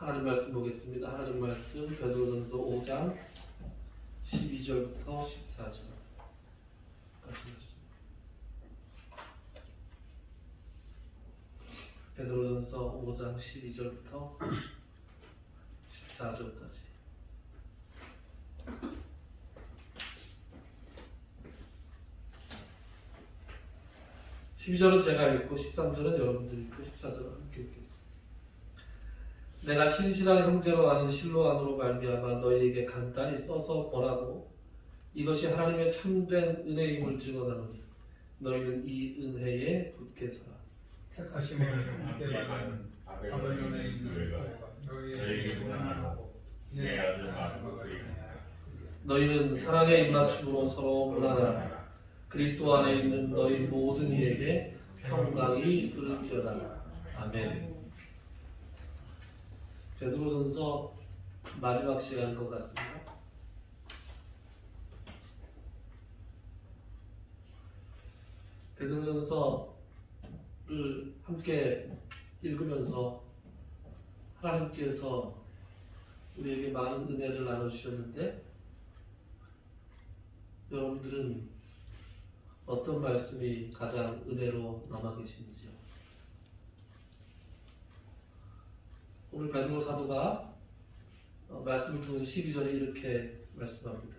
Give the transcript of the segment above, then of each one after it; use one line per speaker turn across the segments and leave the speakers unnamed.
하나님 말씀 보겠습니다. 하나님 말씀 베드로전서 5장 12절부터 14절까지 말씀. 베드로전서 5장 12절부터 14절까지. (12절은) 제가 읽고 13절은 여러분들이 읽고 14절은 함께 읽겠습니다. 내가 신실한 형제로 아는 실로 안으로 말미암아 너희에게 간단히 써서 권하고 이것이 하나님의 참된 은혜임을 증언하노니 너희는 이 은혜에 굳게 서라.
택하심을 함께 받은 바벨론에 있는 너희에게 문안하고 내 아들 마르고
너희는 사랑의 입맞춤으로 서로 문안하라. 그리스도 안에 있는 너희 모든 이에게 평강이 있을지어다. 아멘. 베드로전서 마지막 시간인 것 같습니다. 베드로전서를 함께 읽으면서 하나님께서 우리에게 많은 은혜를 나눠주셨는데 여러분들은 어떤 말씀이 가장 은혜로 남아 계시는지요? 오늘 베드로 사도가 말씀을 통해서 12절에 이렇게 말씀합니다.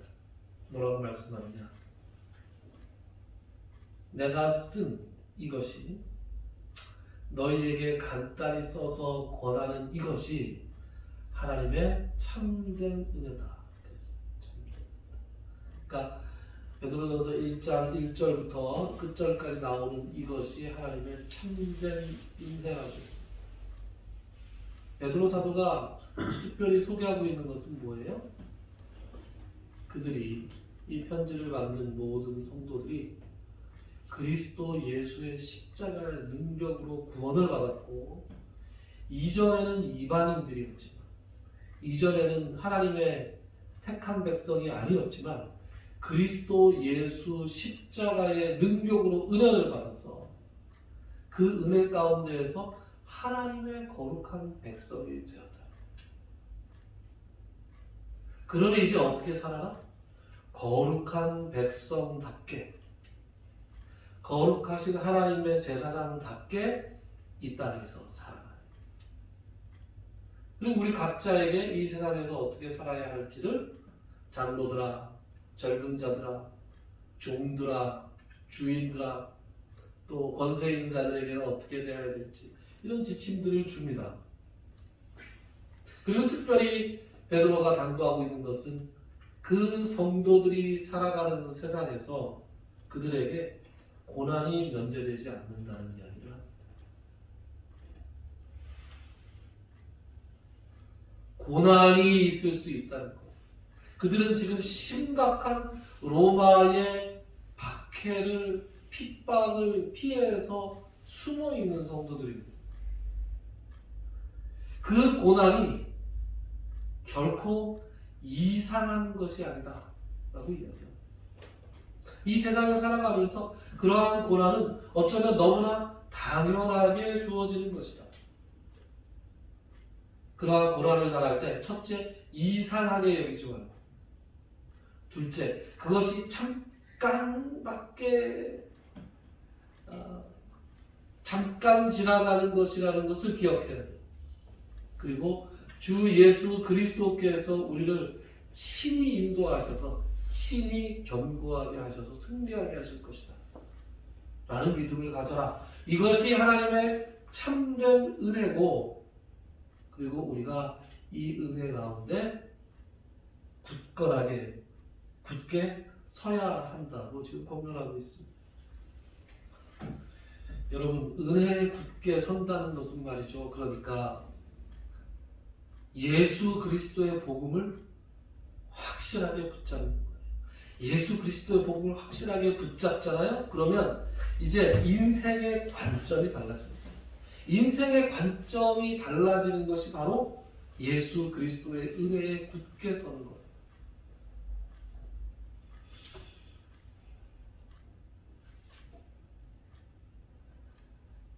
뭐라고 말씀하느냐? 내가 쓴 이것이 너희에게 간단히 써서 권하는 이것이 하나님의 참된 은혜다. 그러니까 베드로전서 1장 1절부터 끝절까지 나오는 이것이 하나님의 참된 은혜라고 했습니다. 베드로 사도가 특별히 소개하고 있는 것은 뭐예요? 그들이 이 편지를 받는 모든 성도들이 그리스도 예수의 십자가의 능력으로 구원을 받았고 이전에는 이방인들이었지만 이전에는 하나님의 택한 백성이 아니었지만 그리스도 예수 십자가의 능력으로 은혜를 받아서 그 은혜 가운데에서 하나님의 거룩한 백성이 되었다. 그러니 이제 어떻게 살아라? 거룩한 백성답게, 거룩하신 하나님의 제사장답게 이 땅에서 살아라. 그리고 우리 각자에게 이 세상에서 어떻게 살아야 할지를 장로들아, 젊은 자들아, 종들아, 주인들아, 또 권세 있는 자들에게는 어떻게 대해야 될지 이런 지침들을 줍니다. 그리고 특별히 베드로가 당부하고 있는 것은 그 성도들이 살아가는 세상에서 그들에게 고난이 면제되지 않는다는 이야기를 합니다. 고난이 있을 수 있다는 것. 그들은 지금 심각한 로마의 박해를, 핍박을 피해서 숨어 있는 성도들입니다. 그 고난이 결코 이상한 것이 아니다 라고 이야기합니다. 이 세상을 살아가면서 그러한 고난은 어쩌면 너무나 당연하게 주어지는 것이다. 그러한 고난을 당할 때 첫째, 이상하게 여기지 말고, 둘째, 그것이 잠깐 지나가는 것이라는 것을 기억해야 돼. 그리고 주 예수 그리스도께서 우리를 친히 인도하셔서 친히 견고하게 하셔서 승리하게 하실 것이다 라는 믿음을 가져라. 이것이 하나님의 참된 은혜고, 그리고 우리가 이 은혜 가운데 굳게 서야 한다고 지금 권면하고 있습니다. 여러분, 은혜에 굳게 선다는 것은 말이죠, 그러니까 예수 그리스도의 복음을 확실하게 붙잡는 거예요. 예수 그리스도의 복음을 확실하게 붙잡잖아요? 그러면 이제 인생의 관점이 달라집니다. 인생의 관점이 달라지는 것이 바로 예수 그리스도의 은혜에 굳게 서는 거예요.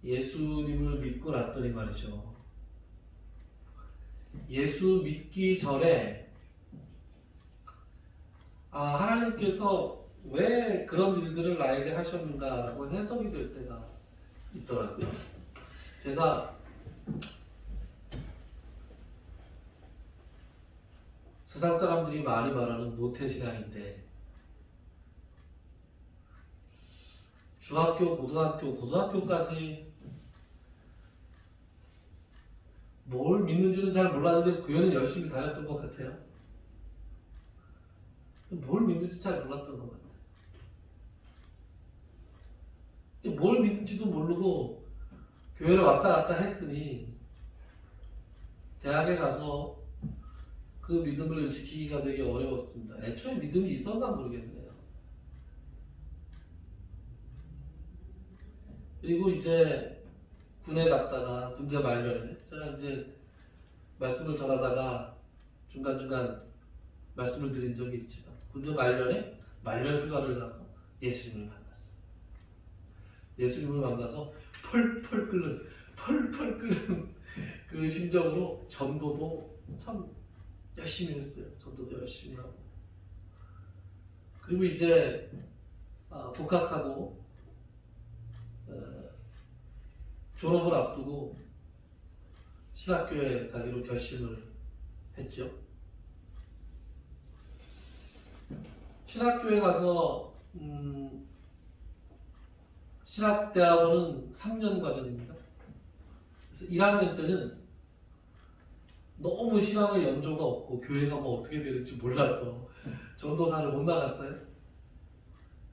예수님을 믿고 났더니 말이죠, 예수 믿기 전에 하나님께서 왜 그런 일들을 나에게 하셨는가라고 해석이 될 때가 있더라고요. 제가 세상 사람들이 많이 말하는 모태신앙인데 중학교, 고등학교까지 뭘 믿는지는 잘 몰랐는데 교회는 열심히 다녔던 것 같아요. 뭘 믿는지 잘 몰랐던 것 같아요. 뭘 믿는지도 모르고 교회를 왔다 갔다 했으니 대학에 가서 그 믿음을 지키기가 되게 어려웠습니다. 애초에 믿음이 있었나 모르겠네요. 그리고 이제 군에 갔다가 군대 말년에 제가 이제 말씀을 전하다가 중간중간 말씀을 드린 적이 있지만 군대 말년에 말년 휴가를 가서 예수님을 만났어요. 예수님을 만나서 펄펄 끓는 그 심정으로 전도도 참 열심히 했어요. 전도도 열심히 하고. 그리고 이제 복학하고 졸업을 앞두고 신학교에 가기로 결심을 했죠. 신학교에 가서 신학대학원은 3년 과정입니다. 그래서 1학년 때는 너무 신앙의 연조가 없고 교회가 뭐 어떻게 되는지 몰라서 전도사를 못 나갔어요.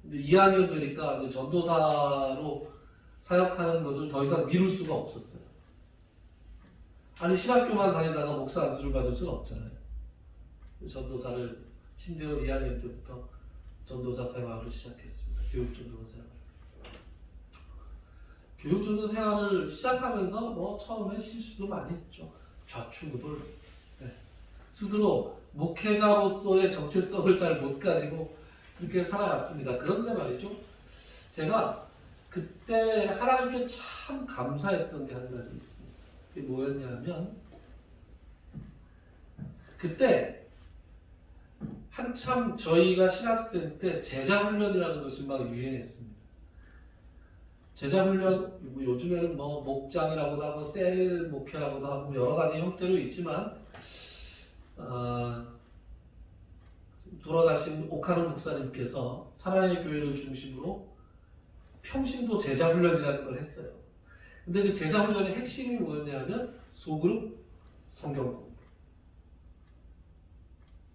근데 2학년 되니까 이제 전도사로 사역하는 것을 더 이상 미룰 수가 없었어요. 아니 신학교만 다니다가 목사 안수를 받을 수는 없잖아요. 전도사를 신대원 2학년 때부터 전도사 생활을 시작했습니다. 교육전도사 생활. 교육전도 생활을 시작하면서 뭐 처음에 실수도 많이 했죠. 좌충우돌. 네. 스스로 목회자로서의 정체성을 잘 못 가지고 그렇게 살아갔습니다. 그런데 말이죠. 제가 그때 하나님께 참 감사했던 게 한 가지 있습니다. 그게 뭐였냐면 그때 한참 저희가 신학생 때 제자훈련이라는 것이 막 유행했습니다. 제자훈련, 뭐 요즘에는 뭐 목장이라고도 하고 셀 목회라고도 하고 여러 가지 형태로 있지만 돌아가신 오카노 목사님께서 사랑의 교회를 중심으로 평신도 제자훈련이라는 걸 했어요. 근데 그 제자훈련의 핵심이 뭐였냐면 소그룹 성경 공부,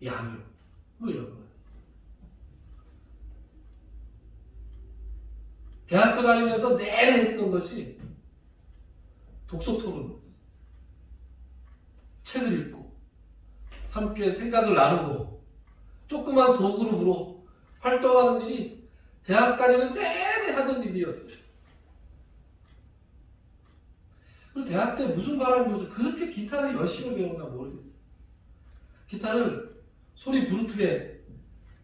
양육 뭐 이런 거였어요. 대학교 다니면서 내내 했던 것이 독서 토론이었어요. 책을 읽고 함께 생각을 나누고 조그만 소그룹으로 활동하는 일이 대학 다니는 내내 하던 일이었어요. 그리고 대학 때 무슨 바람이 불어서 그렇게 기타를 열심히 배웠나 모르겠어요. 기타를 소리 부르트게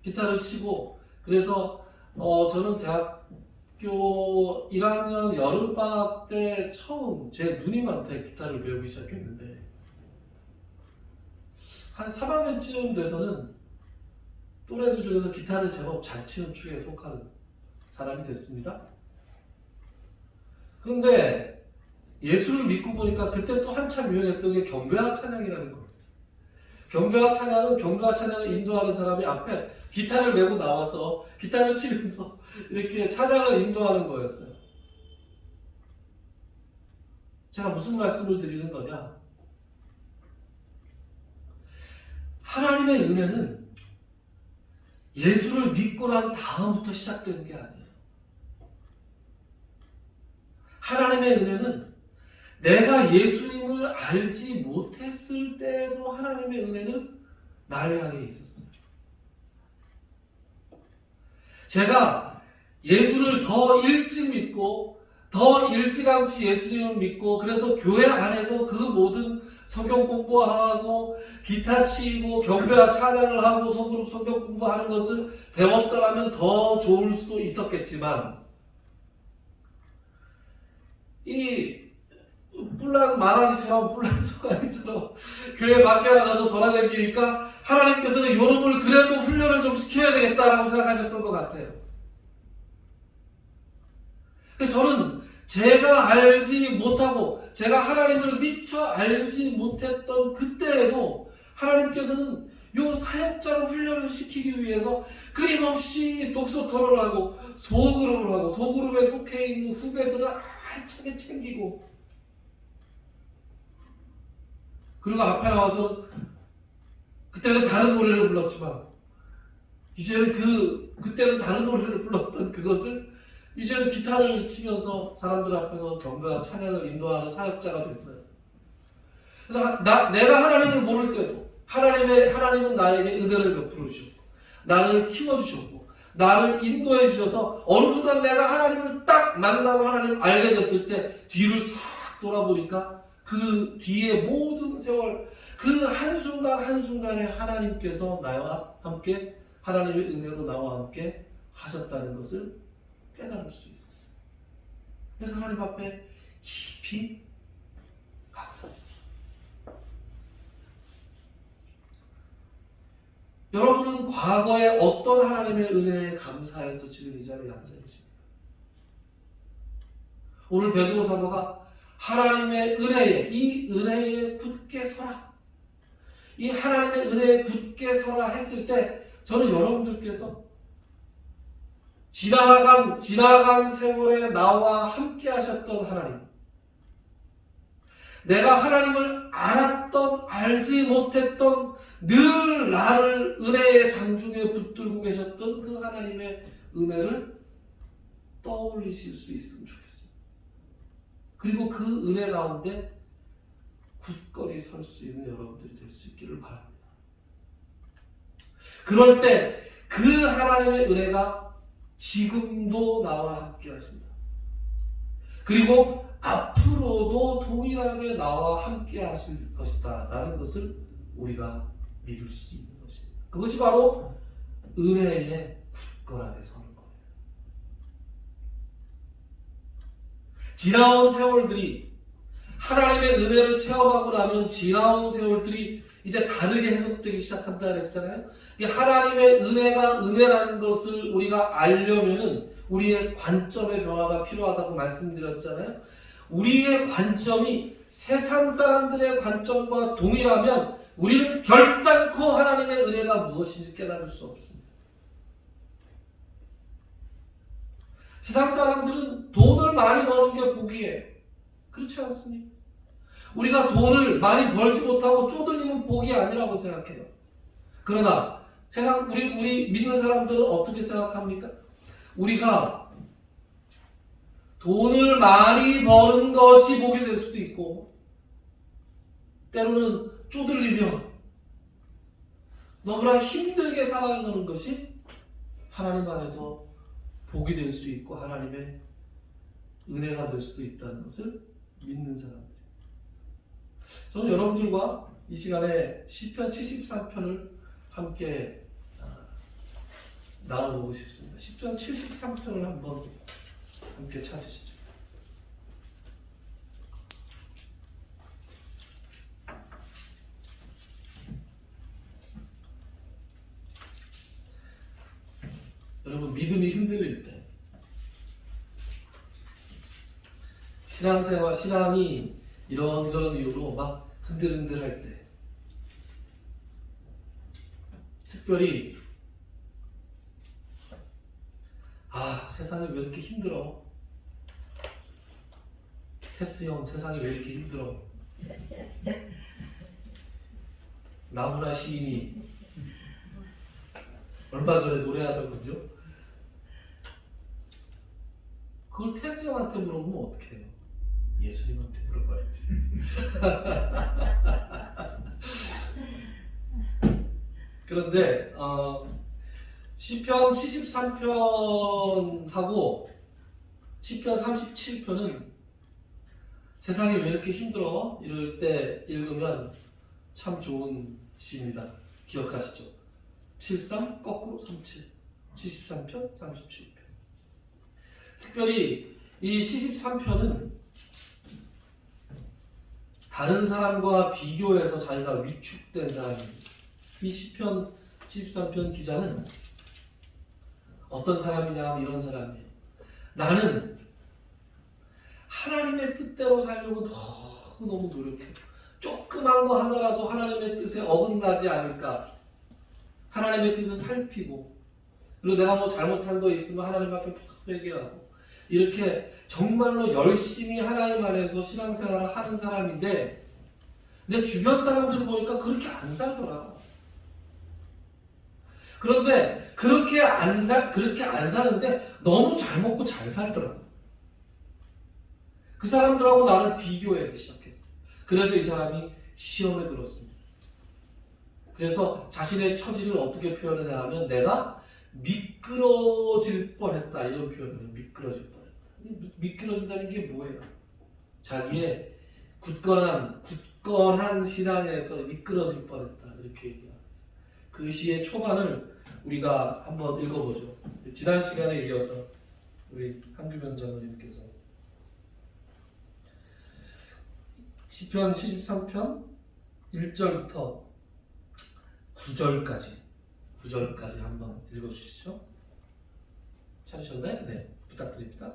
기타를 치고 그래서 저는 대학교 1학년 여름방학 때 처음 제 누님한테 기타를 배우기 시작했는데 한 3학년쯤 돼서는 또래들 중에서 기타를 제법 잘 치는 축에 속하는 사람이 됐습니다. 그런데 예수를 믿고 보니까 그때 또 한참 유행했던 게 경배와 찬양이라는 거였어요. 경배와 찬양은 경배와 찬양을 인도하는 사람이 앞에 기타를 메고 나와서 기타를 치면서 이렇게 찬양을 인도하는 거였어요. 제가 무슨 말씀을 드리는 거냐? 하나님의 은혜는 예수를 믿고 난 다음부터 시작되는 게 아니에요. 하나님의 은혜는 내가 예수님을 알지 못했을 때도 하나님의 은혜는 나를 향해 있었어요. 제가 예수를 더 일찍 믿고 더 일찌감치 예수님을 믿고 그래서 교회 안에서 그 모든 성경 공부하고 기타 치고 경배와 찬양을 하고 소그룹 성경 공부하는 것을 배웠더라면 더 좋을 수도 있었겠지만 이 뿔난 망아지처럼 뿔난 송아지처럼 교회 밖에 나가서 돌아다니니까 하나님께서는 요놈을 그래도 훈련을 좀 시켜야 되겠다라고 생각하셨던 것 같아요. 저는 제가 알지 못하고 제가 하나님을 미처 알지 못했던 그때에도 하나님께서는 요 사역자로 훈련을 시키기 위해서 끊임없이 독서 토론을 하고 소그룹을 하고 소그룹에 속해 있는 후배들을 알차게 챙기고, 그리고 앞에 나와서 그때는 다른 노래를 불렀지만 이제는 그때는 다른 노래를 불렀던 그것을 이제는 기타를 치면서 사람들 앞에서 경배와 찬양을 인도하는 사역자가 됐어요. 그래서 내가 하나님을 모를 때도 하나님은 나에게 은혜를 베풀어 주셨고 나를 키워주셨고 나를 인도해 주셔서 어느 순간 내가 하나님을 딱 만나고 하나님을 알게 됐을 때 뒤를 싹 돌아보니까 그 뒤에 모든 세월 그 한순간 한순간에 하나님께서 나와 함께 하나님의 은혜로 나와 함께 하셨다는 것을 깨달을 수 있었어요. 그래서 하나님 앞에 깊이 감사했어요. 여러분은 과거에 어떤 하나님의 은혜에 감사해서 지금 이 자리에 앉아 계십니까? 오늘 베드로 사도가 하나님의 은혜에, 이 은혜에 굳게 서라, 이 하나님의 은혜에 굳게 서라 했을 때 저는 여러분들께서 지나간 세월에 나와 함께 하셨던 하나님, 내가 하나님을 알았던 알지 못했던 늘 나를 은혜의 장중에 붙들고 계셨던 그 하나님의 은혜를 떠올리실 수 있으면 좋겠습니다. 그리고 그 은혜 가운데 굳건히 설 수 있는 여러분들이 될 수 있기를 바랍니다. 그럴 때 그 하나님의 은혜가 지금도 나와 함께 하신다. 그리고 앞으로도 동일하게 나와 함께 하실 것이다 라는 것을 우리가 믿을 수 있는 것입니다. 그것이 바로 은혜에 굳건하게 서는 거예요. 지나온 세월들이, 하나님의 은혜를 체험하고 나면 지나온 세월들이 이제 다르게 해석되기 시작한다 그랬잖아요. 하나님의 은혜가 은혜라는 것을 우리가 알려면은 우리의 관점의 변화가 필요하다고 말씀드렸잖아요. 우리의 관점이 세상 사람들의 관점과 동일하면 우리는 결단코 하나님의 은혜가 무엇인지 깨달을 수 없습니다. 세상 사람들은 돈을 많이 버는 게 복이에요. 그렇지 않습니까? 우리가 돈을 많이 벌지 못하고 쪼들리면 복이 아니라고 생각해요. 그러나 세상 우리 믿는 사람들은 어떻게 생각합니까? 우리가 돈을 많이 버는 것이 복이 될 수도 있고, 때로는 쪼들리며 너무나 힘들게 살아가는 것이 하나님 안에서 복이 될 수 있고 하나님의 은혜가 될 수도 있다는 것을 믿는 사람들. 저는 여러분들과 이 시간에 시편 73편을 함께 나눠보고 싶습니다. 시편 73편을 한번 함께 찾으시죠. 여러분, 믿음이 흔들릴 때, 신앙생활, 신앙이 이런저런 이유로 막 흔들흔들할 때, 특별히 세상이 왜 이렇게 힘들어? 테스 형, 세상이 왜 이렇게 힘들어? 나무나 시인이 얼마 전에 노래하더군요. 그걸 테스 형한테 물어보면 어떻게 해요? 예수님한테 물어봐야지. 그런데 시편 73편하고 시편 37편은 세상이 왜 이렇게 힘들어? 이럴 때 읽으면 참 좋은 시입니다. 기억하시죠? 73 거꾸로 37, 73편, 37편. 특별히 이 73편은 다른 사람과 비교해서 자기가 위축된 사람입니다. 이 시편 73편 기자는 어떤 사람이냐 하면 이런 사람이에요. 나는 하나님의 뜻대로 살려고 너무 노력해. 조그만 거 하나라도 하나님의 뜻에 어긋나지 않을까. 하나님의 뜻을 살피고, 그리고 내가 뭐 잘못한 거 있으면 하나님 앞에 회개하고, 이렇게 정말로 열심히 하나님 안에서 신앙생활을 하는 사람인데, 내 주변 사람들을 보니까 그렇게 안 살더라. 그런데 그렇게 안 사는데 너무 잘 먹고 잘 살더라. 그 사람들하고 나를 비교하기 시작했어. 그래서 이 사람이 시험에 들었습니다. 그래서 자신의 처지를 어떻게 표현하냐 하면 내가 미끄러질 뻔했다, 이런 표현을. 미끄러질 뻔했다. 미끄러진다는 게 뭐예요? 자기의 굳건한 신앙에서 미끄러질 뻔했다, 이렇게 얘기합니다. 그 시의 초반을 우리가 한번 읽어보죠. 지난 시간에 이어서 우리 한규명 장로님께서 시편 73편 1절부터 9절까지 한번 읽어주시죠. 찾으셨나요? 네, 부탁드립니다.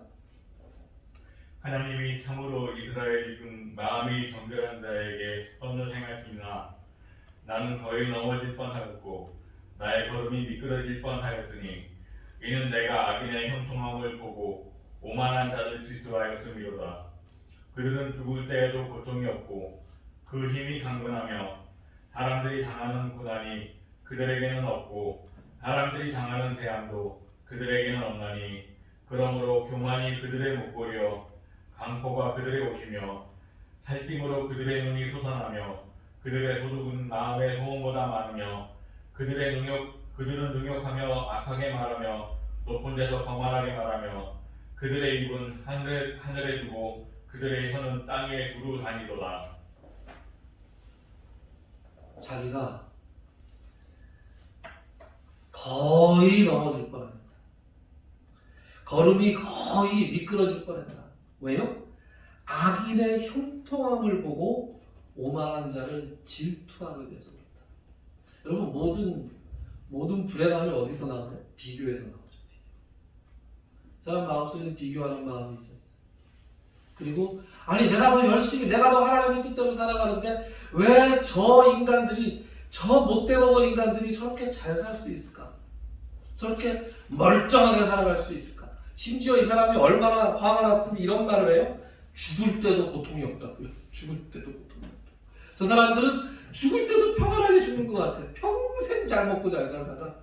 하나님이 참으로 이스라엘 중 마음이 정결한 자에게 선을 행하시나 나는 거의 넘어질 뻔하였고 나의 걸음이 미끄러질 뻔하였으니 이는 내가 악인의 형통함을 보고 오만한 자를 질투하였음이로다. 그들은 죽을 때에도 고통이 없고 그 힘이 강건하며 사람들이 당하는 고난이 그들에게는 없고 사람들이 당하는 재앙도 그들에게는 없나니 그러므로 교만이 그들의 목걸이요 강포가 그들의 옷이며 살찜으로 그들의 눈이 솟아나며 그들의 소득은 마음의 소원보다 많으며 그들은 능욕하며 악하게 말하며 높은 데서 거만하게 말하며 그들의 입은 하늘에 두고 그들의 혀는 땅 위에 두루 다니도다.
자기가 거의 넘어질 뻔했다. 걸음이 거의 미끄러질 뻔했다. 왜요? 악인의 형통함을 보고 오만한 자를 질투하게 돼서 그렇다. 여러분, 모든 불행함이 어디서 나와요? 비교에서 나오죠. 사람 마음속에는 비교하는 마음이 있었어요. 그리고 내가 더 열심히, 내가 더 하나님의 뜻대로 살아가는데 왜 저 못돼먹은 인간들이 저렇게 잘 살 수 있을까? 저렇게 멀쩡하게 살아갈 수 있을까? 심지어 이 사람이 얼마나 화가 났으면 이런 말을 해요? 죽을 때도 고통이 없다고요. 죽을 때도 고통이 없다. 저 사람들은 죽을 때도 평안하게 죽는 것 같아. 평생 잘 먹고 잘 살다가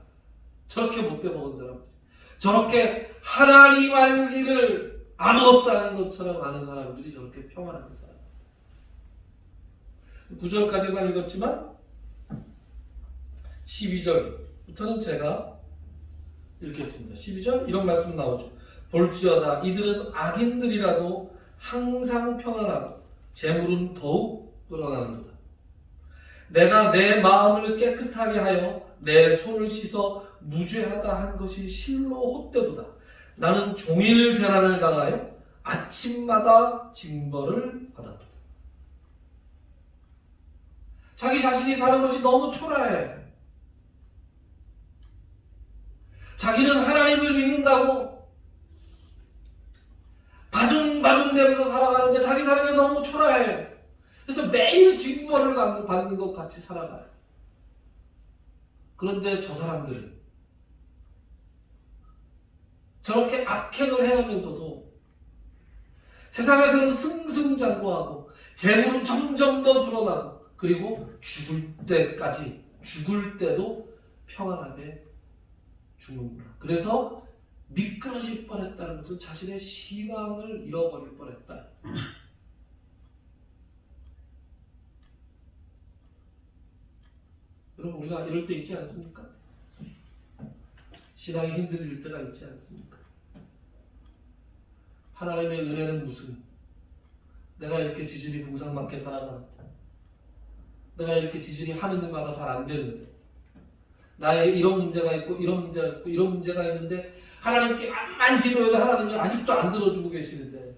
저렇게 못돼먹은 사람들, 저렇게 하나님 할 일을 아무것도 아닌 것처럼 아는 사람들이 저렇게 평안하게 살아요. 9절까지만 읽었지만 12절부터는 제가 읽겠습니다. 12절 이런 말씀 나오죠. 볼지어다 이들은 악인들이라도 항상 평안하고 재물은 더욱 늘어나는도다. 내가 내 마음을 깨끗하게 하여 내 손을 씻어 무죄하다 한 것이 실로 헛되도다. 나는 종일 재난을 당하여 아침마다 징벌을 받았다. 자기 자신이 사는 것이 너무 초라해. 자기는 하나님을 믿는다고 바둥바둥대면서 살아가는데 자기 사는 게 너무 초라해. 그래서 매일 징벌을 받는 것 같이 살아가요. 그런데 저 사람들은 저렇게 악행을 해가면서도 세상에서는 승승장구하고 재물은 점점 더 불어나고 그리고 죽을 때도 평안하게 죽는구나. 그래서 미끄러질 뻔했다는 것은 자신의 신앙을 잃어버릴 뻔했다. 여러분, 우리가 이럴 때 있지 않습니까? 신앙이 힘들 때가 있지 않습니까? 하나님의 은혜는 무슨? 내가 이렇게 지질이 궁상맞게 살아가는데, 내가 이렇게 지질이 하는 일마다 잘 안 되는데, 나에게 이런 문제가 있고 이런 문제가 있고 이런 문제가 있는데 하나님께 암만 기도해도 하나님이 아직도 안 들어주고 계시는데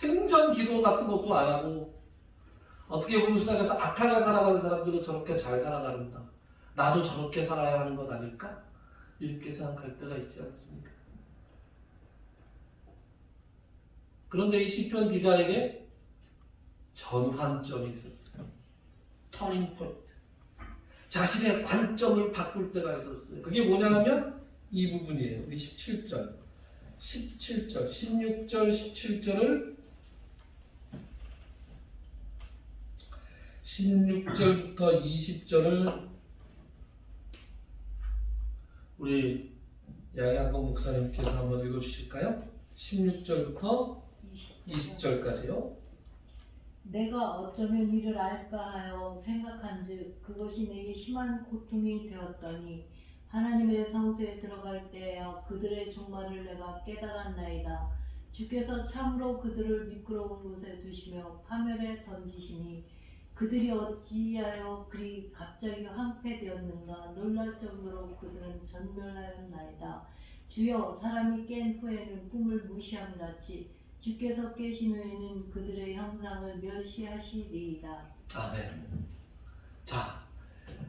생전 기도 같은 것도 안 하고 어떻게 보면 세상에서 악하게 살아가는 사람들은 저렇게 잘 살아가는다. 나도 저렇게 살아야 하는 것 아닐까? 이렇게 생각할 때가 있지 않습니까? 그런데 이 시편 기자에게 전환점이 있었어요. 터닝 포인트. 자신의 관점을 바꿀 때가 있었어요. 그게 뭐냐 하면 이 부분이에요. 우리 16절, 16절, 17절을 16절부터 20절을 우리 양양봉 목사님께서 한번 읽어주실까요? 16절부터 20절까지요.
내가 어쩌면 이를 알까 하여 생각한즉 그것이 내게 심한 고통이 되었더니 하나님의 성소에 들어갈 때에야 그들의 종말을 내가 깨달았나이다. 주께서 참으로 그들을 미끄러운 곳에 두시며 파멸에 던지시니 그들이 어찌하여 그리 갑자기 황폐되었는가. 놀랄 정도로 그들은 전멸하였나이다. 주여, 사람이 깬 후에는 꿈을 무시함같이 주께서 깨신 후에는 그들의 형상을 멸시하시리이다.
아멘. 자,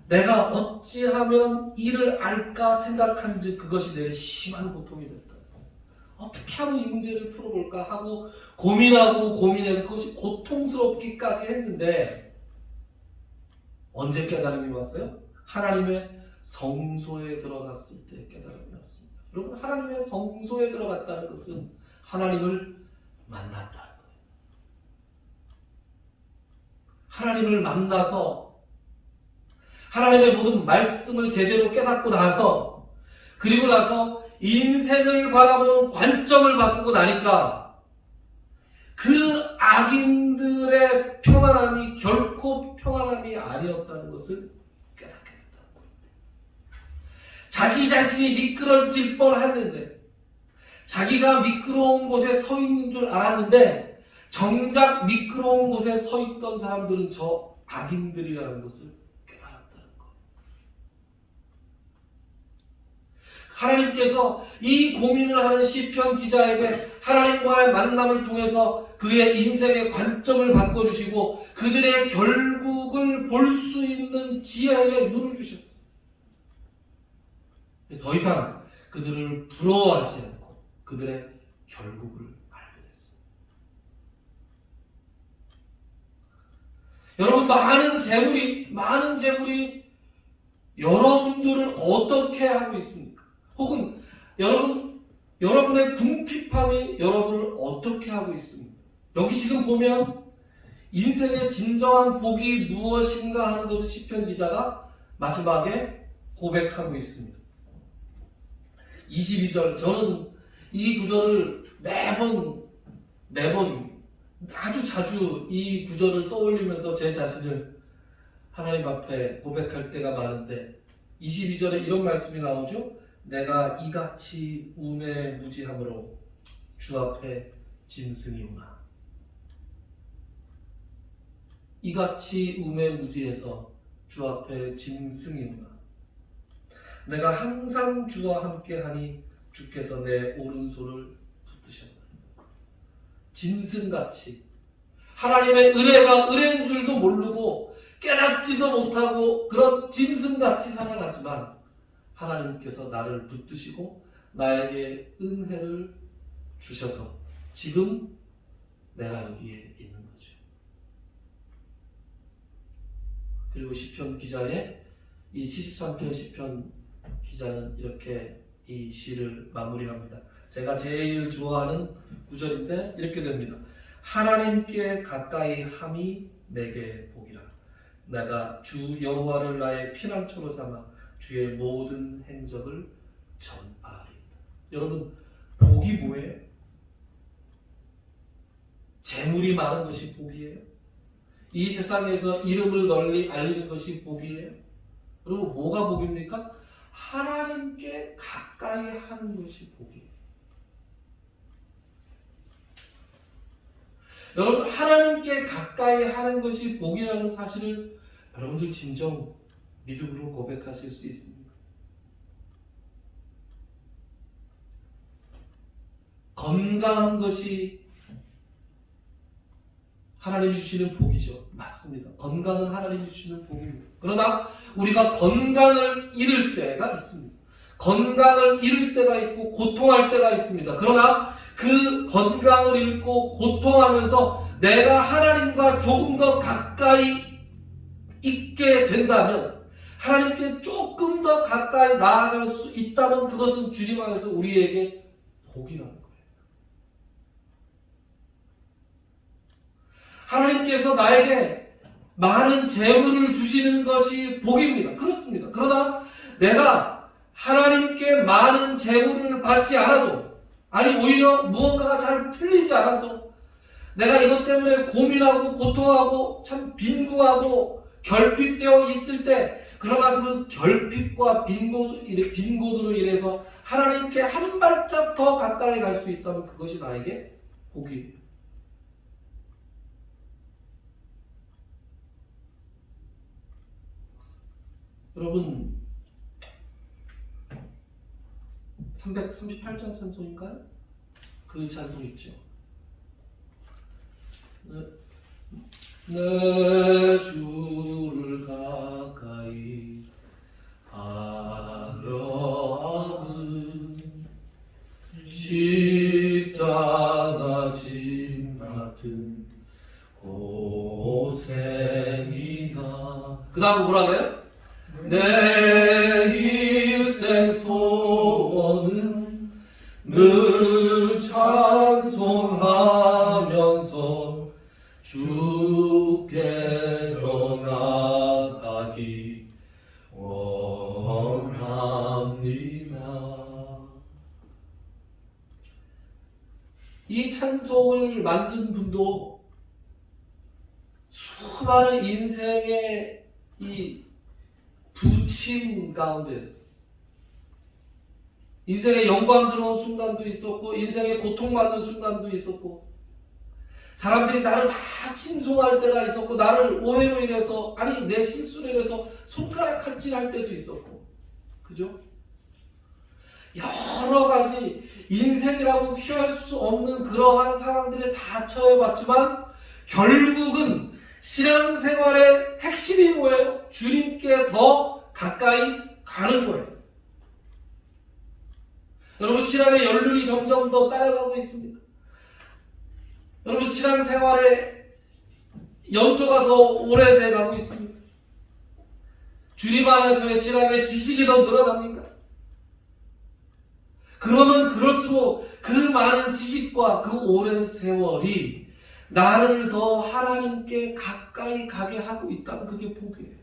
내가 어찌하면 이를 알까 생각한즉 그것이 내게 심한 고통이 됐다. 어떻게 하면 이 문제를 풀어볼까 하고 고민하고 고민해서 그것이 고통스럽기까지 했는데 언제 깨달음이 왔어요? 하나님의 성소에 들어갔을 때 깨달음이 왔습니다. 여러분, 하나님의 성소에 들어갔다는 것은 하나님을 만났다는 거예요. 하나님을 만나서 하나님의 모든 말씀을 제대로 깨닫고 나서 그리고 나서 인생을 바라보는 관점을 바꾸고 나니까 그 악인들의 평안함이 결코 평안함이 아니었다는 것을 깨닫게 됐다. 자기 자신이 미끄러질 뻔했는데 자기가 미끄러운 곳에 서 있는 줄 알았는데 정작 미끄러운 곳에 서 있던 사람들은 저 악인들이라는 것을 깨달았다는 거예요. 하나님께서 이 고민을 하는 시편 기자에게 하나님과의 만남을 통해서 그의 인생의 관점을 바꿔주시고 그들의 결국을 볼 수 있는 지혜의 눈을 주셨어요. 그래서 더 이상 그들을 부러워하지 않고 그들의 결국을 알게 됐어요. 여러분, 많은 재물이 여러분들을 어떻게 하고 있습니까? 혹은 여러분의 궁핍함이 여러분을 어떻게 하고 있습니까? 여기 지금 보면 인생의 진정한 복이 무엇인가 하는 것을 시편 기자가 마지막에 고백하고 있습니다. 22절, 저는 이 구절을 매번 아주 자주 이 구절을 떠올리면서 제 자신을 하나님 앞에 고백할 때가 많은데 22절에 이런 말씀이 나오죠. 내가 이같이 우매무지함으로 주 앞에 짐승이구나. 이같이 우매무지해서 주 앞에 짐승이구나. 내가 항상 주와 함께하니 주께서 내 오른손을 붙드셨다. 짐승같이 하나님의 은혜가 은혜인 줄도 모르고 깨닫지도 못하고 그런 짐승같이 살아가지만 하나님께서 나를 붙드시고 나에게 은혜를 주셔서 지금 내가 여기에 있는 거죠. 그리고 시편 기자의 이 73편 시편 기자는 이렇게 이 시를 마무리합니다. 제가 제일 좋아하는 구절인데 이렇게 됩니다. 하나님께 가까이 함이 내게 복이라. 내가 주 여호와를 나의 피난처로 삼아 주의 모든 행적을 전파하리이다. 여러분, 복이 뭐예요? 재물이 많은 것이 복이에요? 이 세상에서 이름을 널리 알리는 것이 복이에요? 여러분, 뭐가 복입니까? 하나님께 가까이 하는 것이 복이에요. 여러분, 하나님께 가까이 하는 것이 복이라는 사실을 여러분들 진정 믿음으로 고백하실 수 있습니다. 건강한 것이 하나님이 주시는 복이죠. 맞습니다. 건강은 하나님이 주시는 복입니다. 그러나 우리가 건강을 잃을 때가 있습니다. 건강을 잃을 때가 있고 고통할 때가 있습니다. 그러나 그 건강을 잃고 고통하면서 내가 하나님과 조금 더 가까이 있게 된다면, 하나님께 조금 더 가까이 나아갈 수 있다면 그것은 주님 안에서 우리에게 복이라는 거예요. 하나님께서 나에게 많은 재물을 주시는 것이 복입니다. 그렇습니다. 그러나 내가 하나님께 많은 재물을 받지 않아도, 아니 오히려 무언가가 잘 풀리지 않아서 내가 이것 때문에 고민하고 고통하고 참 빈궁하고 결핍되어 있을 때, 그러나 그 결핍과 빈곤으로 인해서 하나님께 한 발짝 더 가까이 갈 수 있다면 그것이 나에게 복이에요. 여러분 338장 찬송인가요? 그 찬송 있죠. 내 주를 가까이 하려는 십자가 짐 같은 고생이나, 그 다음 뭐라 그래요? 내 일생 소원은 늘 찬송하면서 주께 더 나아가기 원합니다. 이 찬송을 만든 분도 수많은 인생의 이 부침 가운데에서 인생의 영광스러운 순간도 있었고, 인생의 고통받는 순간도 있었고, 사람들이 나를 다 칭송할 때가 있었고, 나를 오해로 인해서, 아니 내 실수로 인해서 손가락 칼질할 때도 있었고, 그죠? 여러 가지 인생이라고 피할 수 없는 그러한 상황들에 다 처해봤지만 결국은 신앙생활의 핵심이 뭐예요? 주님께 더 가까이 가는 거예요. 여러분 신앙의 연륜이 점점 더 쌓여가고 있습니다. 여러분 신앙생활의 연조가 더 오래돼 가고 있습니다. 주님 안에서의 신앙의 지식이 더 늘어납니까? 그러면 그럴수록 그 많은 지식과 그 오랜 세월이 나를 더 하나님께 가까이 가게 하고 있다면 그게 복이에요.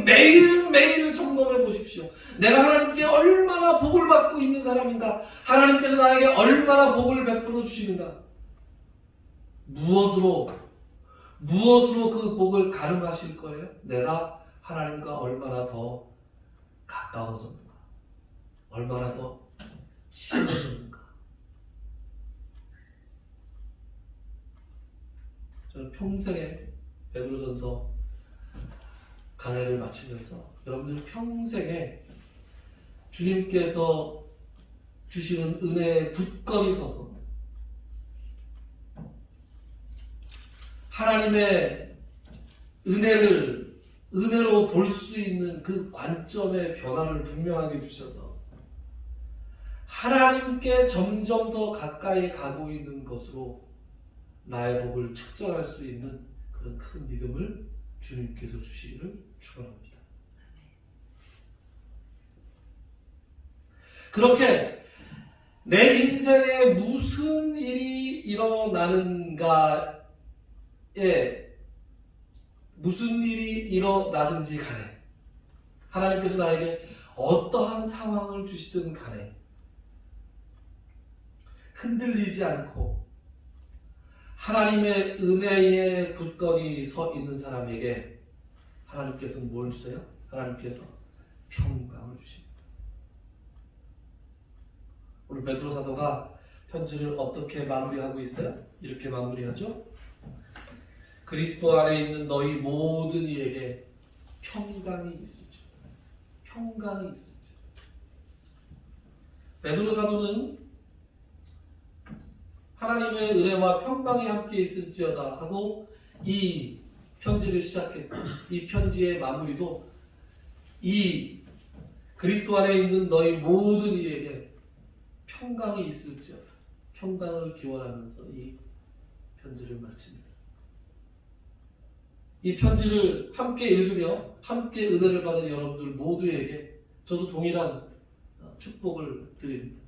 매일매일 점검해 보십시오. 내가 하나님께 얼마나 복을 받고 있는 사람인가? 하나님께서 나에게 얼마나 복을 베풀어 주시는가? 무엇으로 그 복을 가늠하실 거예요? 내가 하나님과 얼마나 더 가까워졌는가? 얼마나 더 친해졌는가? 저는 평생에 베드로전서 강해를 마치면서 여러분들 평생에 주님께서 주시는 은혜에 굳건히 서서 하나님의 은혜로 볼 수 있는 그 관점의 변화를 분명하게 주셔서 하나님께 점점 더 가까이 가고 있는 것으로 나의 복을 측정할 수 있는 그런 큰 믿음을 주님께서 주시기를 축원합니다. 그렇게 내 인생에 무슨 일이 일어나는가에 무슨 일이 일어나든지 간에 하나님께서 나에게 어떠한 상황을 주시든 간에 흔들리지 않고 하나님의 은혜에 굳건히 서 있는 사람에게 하나님께서는 뭘 주세요? 하나님께서 평강을 주십니다. 오늘 베드로 사도가 편지를 어떻게 마무리하고 있어요? 이렇게 마무리하죠. 그리스도 안에 있는 너희 모든 이에게 평강이 있을지. 평강이 있을지. 베드로 사도는 하나님의 은혜와 평강이 함께 있을지어다 하고 이 편지를 시작했고 이 편지의 마무리도 이 그리스도 안에 있는 너희 모든 이에게 평강이 있을지어다 평강을 기원하면서 이 편지를 마칩니다. 이 편지를 함께 읽으며 함께 은혜를 받은 여러분들 모두에게 저도 동일한 축복을 드립니다.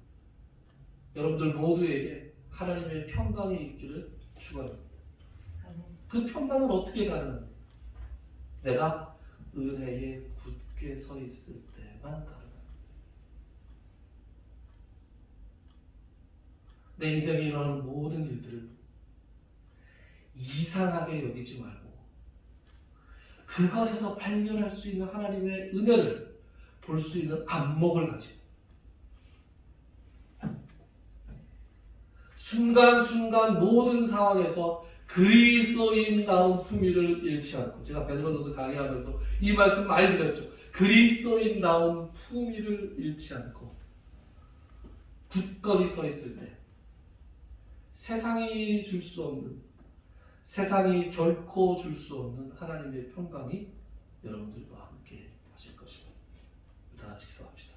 여러분들 모두에게 하나님의 평강이 있기를 축원합니다. 그 평강은 어떻게 가능합니까? 내가 은혜에 굳게 서 있을 때만 가능합니다. 내 인생에 일어나는 모든 일들을 이상하게 여기지 말고 그것에서 발견할 수 있는 하나님의 은혜를 볼 수 있는 안목을 가지고 순간순간 모든 상황에서 그리스도인다운 품위를 잃지 않고 제가 베드로전서 강의하면서 이 말씀 많이 드렸죠. 그리스도인다운 품위를 잃지 않고 굳건히 서 있을 때 세상이 줄 수 없는 세상이 결코 줄 수 없는 하나님의 평강이 여러분들과 함께 하실 것입니다. 다 같이 기도합시다.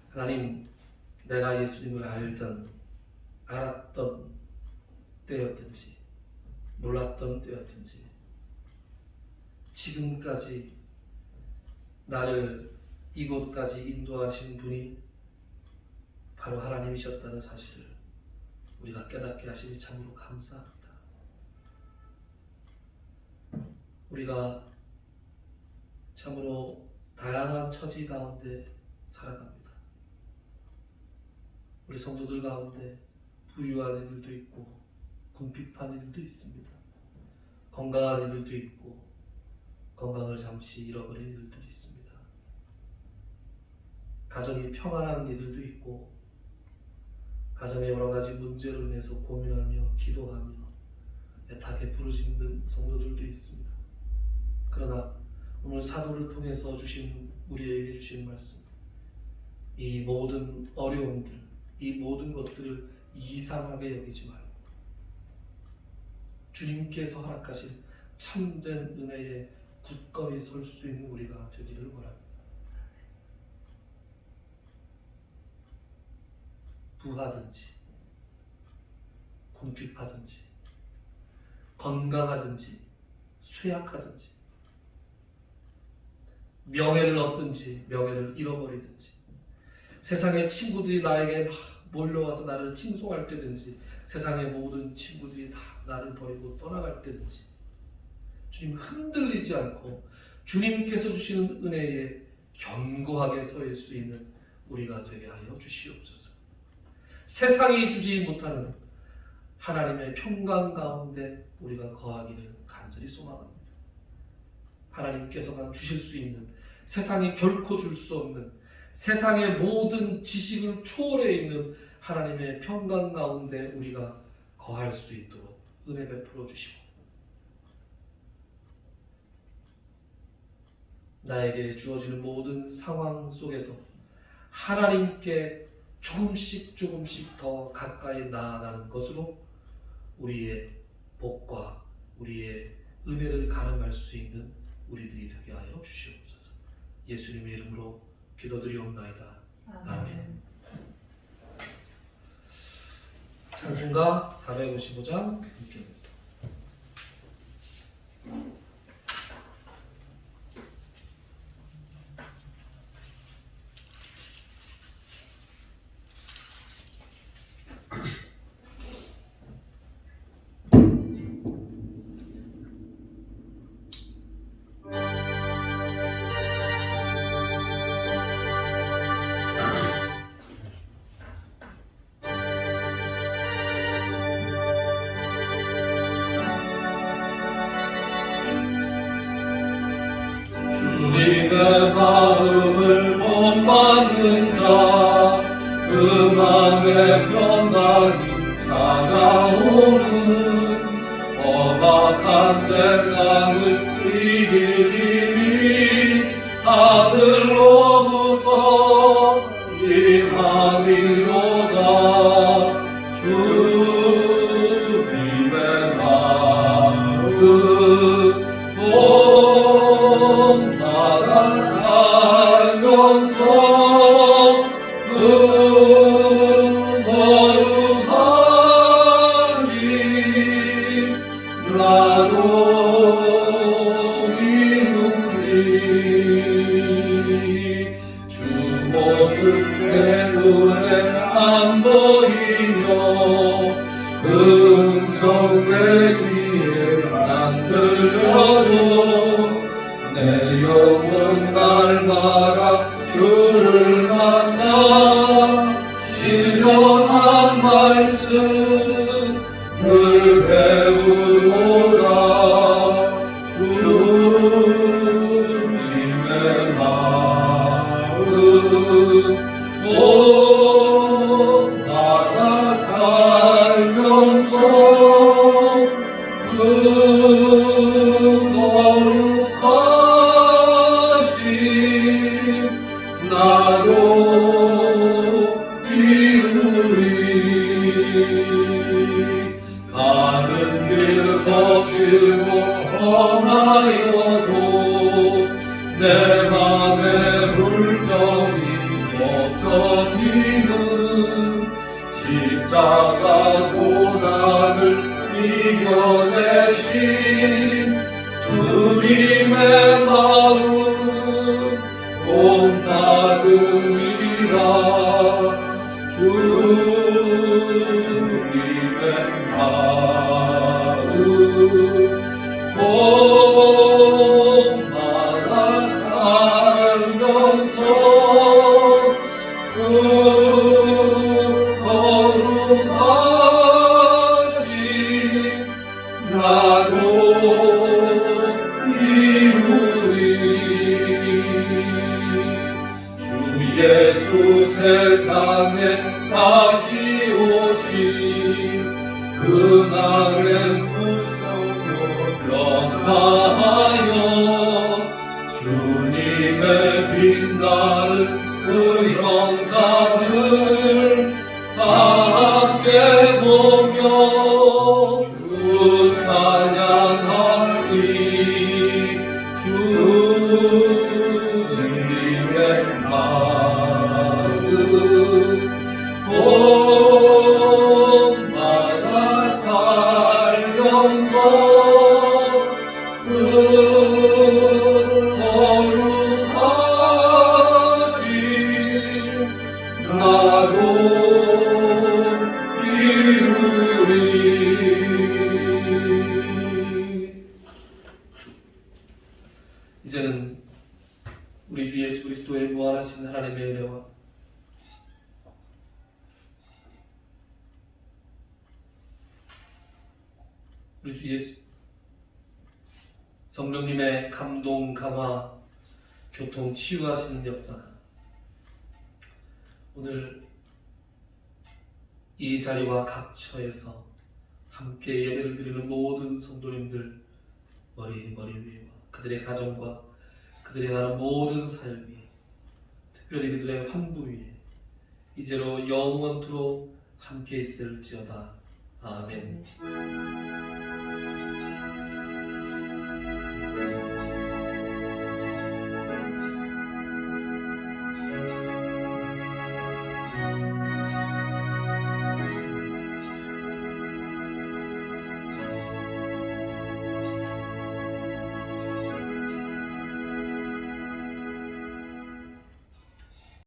하나님, 내가 예수님을 알았던 때였든지 몰랐던 때였든지 지금까지 나를 이곳까지 인도하신 분이 바로 하나님이셨다는 사실을 우리가 깨닫게 하시니 참으로 감사합니다. 우리가 참으로 다양한 처지 가운데 살아갑니다. 우리 성도들 가운데 부유한 이들도 있고 궁핍한 이들도 있습니다. 건강한 이들도 있고 건강을 잠시 잃어버린 이들도 있습니다. 가정이 평안한 이들도 있고 가정의 여러 가지 문제로 인해서 고민하며 기도하며 애타게 부르짖는 성도들도 있습니다. 그러나 오늘 사도를 통해서 우리에게 주신 말씀, 이 모든 어려움들, 이 모든 것들을 이상하게 여기지 말고 주님께서 허락하신 참된 은혜에 굳건히 설 수 있는 우리가 되기를 원합니다. 부하든지 궁핍하든지 건강하든지 쇠약하든지 명예를 얻든지 명예를 잃어버리든지 세상의 친구들이 나에게 막 몰려와서 나를 칭송할 때든지 세상의 모든 친구들이 다 나를 버리고 떠나갈 때든지 주님 흔들리지 않고 주님께서 주시는 은혜에 견고하게 서 수 있는 우리가 되게 하여 주시옵소서. 세상이 주지 못하는 하나님의 평강 가운데 우리가 거하기를 간절히 소망합니다. 하나님께서만 주실 수 있는 세상이 결코 줄 수 없는 세상의 모든 지식을 초월해 있는 하나님의 평강 가운데 우리가 거할 수 있도록 은혜 베풀어 주시고 나에게 주어지는 모든 상황 속에서 하나님께 조금씩 더 가까이 나아가는 것으로 우리의 복과 우리의 은혜를 가늠할 수 있는 우리들이 되게 하여 주시옵소서. 예수님의 이름으로 기도드리옵나이다. 아멘. 찬송가 455장 함께 하겠습니다. 주님의 마음을 못 받는 자, 그 마음의 평강이 찾아오는 험악한 세상을 이길 힘이 하늘로부터 임함이로다. 음성 내 귀에 안 들려도 내 영혼 날마다 주를 만나 신령한 말씀을 배우노라. 주님의 마음 나라 살면서 그 거룩하심 나로 이루리. 가는 길 거칠고 험하여도 내 맘에 불평이 없어지는 십자가 고난을 이겨내신 주님의 마음 온 나름이라. 주님의 마음 온 나라 살면서 그 거룩하심 나도 이루리. 주 예수 세상에 다시 오신 그날엔 무서워 변화하여 주님의 빛나는 그 형상을 다 함께 보며 주 찬양하리. 주님의 마음 온 나라 살면서 그 거룩하심 나도 이루리. 이제는 우리 주 예수 그리스도의 무한하신 하나님의 은혜와 우리 주 예수 성령님의 감동, 감화, 교통, 치유하시는 역사가 오늘 이 자리와 각처에서 함께 예배를 드리는 모든 성도님들 머리 위에 그들의 가정과 그들의 나라 모든 사역 위에 특별히 그들의 환부 위에 이제로 영원토록 함께 있을지어다. 아멘.